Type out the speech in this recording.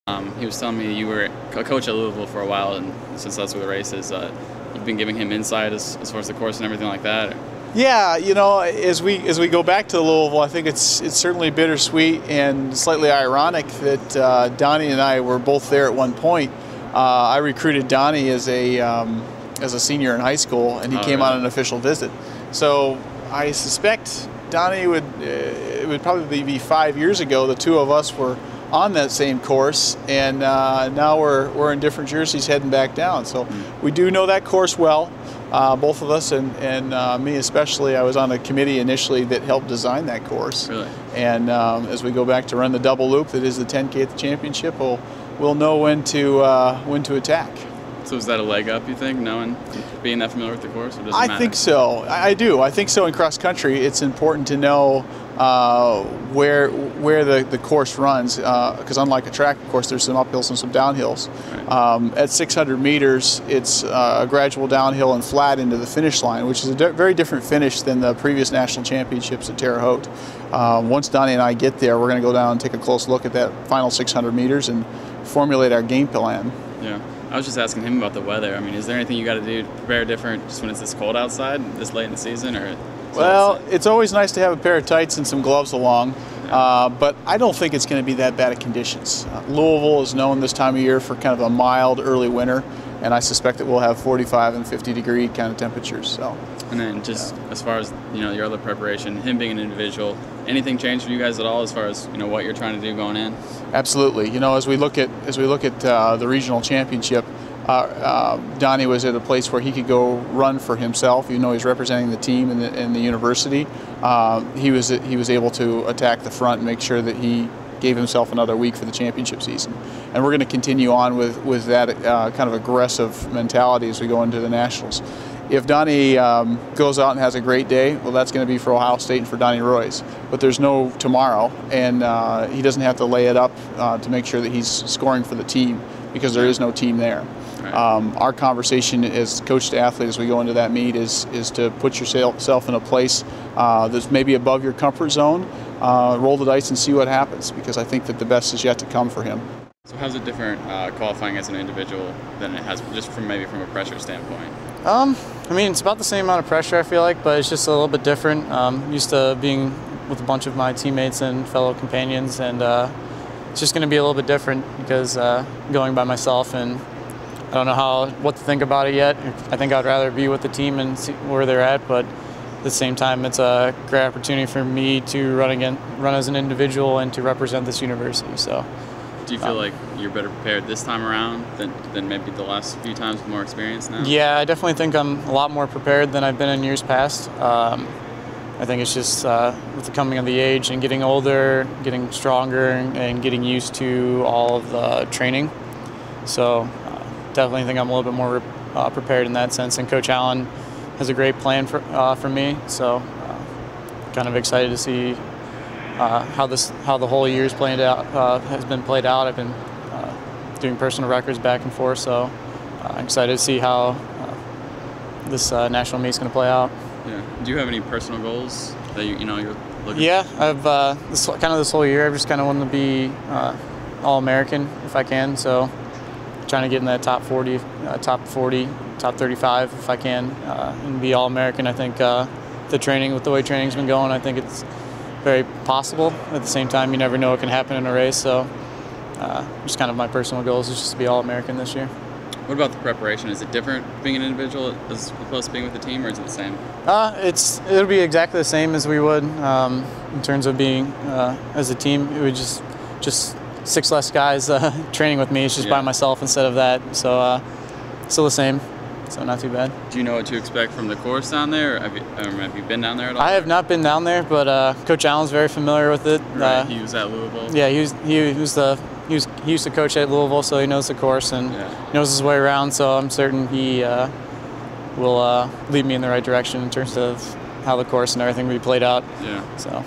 He was telling me you were a coach at Louisville for a while, and since that's where the race is, you've been giving him insight as far as the course and everything like that. Yeah, you know, as we go back to Louisville, I think it's certainly bittersweet and slightly ironic that Donny and I were both there at one point. I recruited Donny as a senior in high school, and he came on an official visit. So I suspect Donny it would probably be 5 years ago. The two of us were on that same course, and now we're in different jerseys heading back down. So we do know that course well, both of us, and me especially. I was on a committee initially that helped design that course. Really? And as we go back to run the double loop that is the 10K at the championship, we'll know when to attack. So is that a leg up, you think, being that familiar with the course, or does it matter? I think so. I do. I think so. In cross country, it's important to know where the course runs, because unlike a track, of course, there's some uphills and some downhills. Right. At 600 meters, it's a gradual downhill and flat into the finish line, which is a very different finish than the previous national championships at Terre Haute. Once Donny and I get there, we're going to go down and take a close look at that final 600 meters and formulate our game plan. Yeah. I was just asking him about the weather. I mean, is there anything you got to do to prepare different just when it's this cold outside, this late in the season, or? Well, it's always nice to have a pair of tights and some gloves along, but I don't think it's going to be that bad of conditions. Louisville is known this time of year for kind of a mild early winter, and I suspect that we'll have 45 and 50-degree kind of temperatures. So. And then just as far as your other preparation, him being an individual, anything changed for you guys at all as far as what you're trying to do going in? Absolutely. As we look at the regional championship, Donny was at a place where he could go run for himself. He's representing the team and the university. He was able to attack the front and make sure that he gave himself another week for the championship season. And we're going to continue on with that kind of aggressive mentality as we go into the nationals. If Donny goes out and has a great day, well, that's going to be for Ohio State and for Donny Roys. But there's no tomorrow, and he doesn't have to lay it up to make sure that he's scoring for the team, because there is no team there. Right. Our conversation as coach to athlete as we go into that meet is to put yourself in a place that's maybe above your comfort zone, roll the dice and see what happens, because I think that the best is yet to come for him. So how's it different qualifying as an individual than it has just from a pressure standpoint? I mean, it's about the same amount of pressure, I feel like, but it's just a little bit different. Used to being with a bunch of my teammates and fellow companions, and it's just going to be a little bit different because going by myself, and I don't know what to think about it yet. I think I'd rather be with the team and see where they're at, but at the same time, it's a great opportunity for me to run as an individual and to represent this university. So. Do you feel like you're better prepared this time around than maybe the last few times with more experience now? Yeah, I definitely think I'm a lot more prepared than I've been in years past. I think it's just with the coming of the age and getting older, getting stronger, and getting used to all of the training. So definitely think I'm a little bit more prepared in that sense. And Coach Allen has a great plan for me. So kind of excited to see how the whole year's has been played out. I've been doing personal records back and forth, so I'm excited to see how this national meet's going to play out. Yeah. Do you have any personal goals that you're looking? Yeah, I've this whole year I've just kind of wanted to be All-American if I can. So trying to get in that top 40, top 35 if I can, and be All-American. I think with the way training's been going, I think it's very possible. At the same time, you never know what can happen in a race, so just kind of my personal goals is just to be All-American this year. What about the preparation? Is it different being an individual as opposed to being with the team, or is it the same? It'll be exactly the same as we would in terms of being as a team. It would just 6 less guys training with me. It's just by myself instead of that, so still the same. So not too bad. Do you know what to expect from the course down there? Or have you been down there at all? I have not been down there, but Coach Allen's very familiar with it. Right. He was at Louisville. Yeah, he used to coach at Louisville, so he knows the course and knows his way around. So I'm certain he will lead me in the right direction in terms of how the course and everything will be played out. Yeah. So.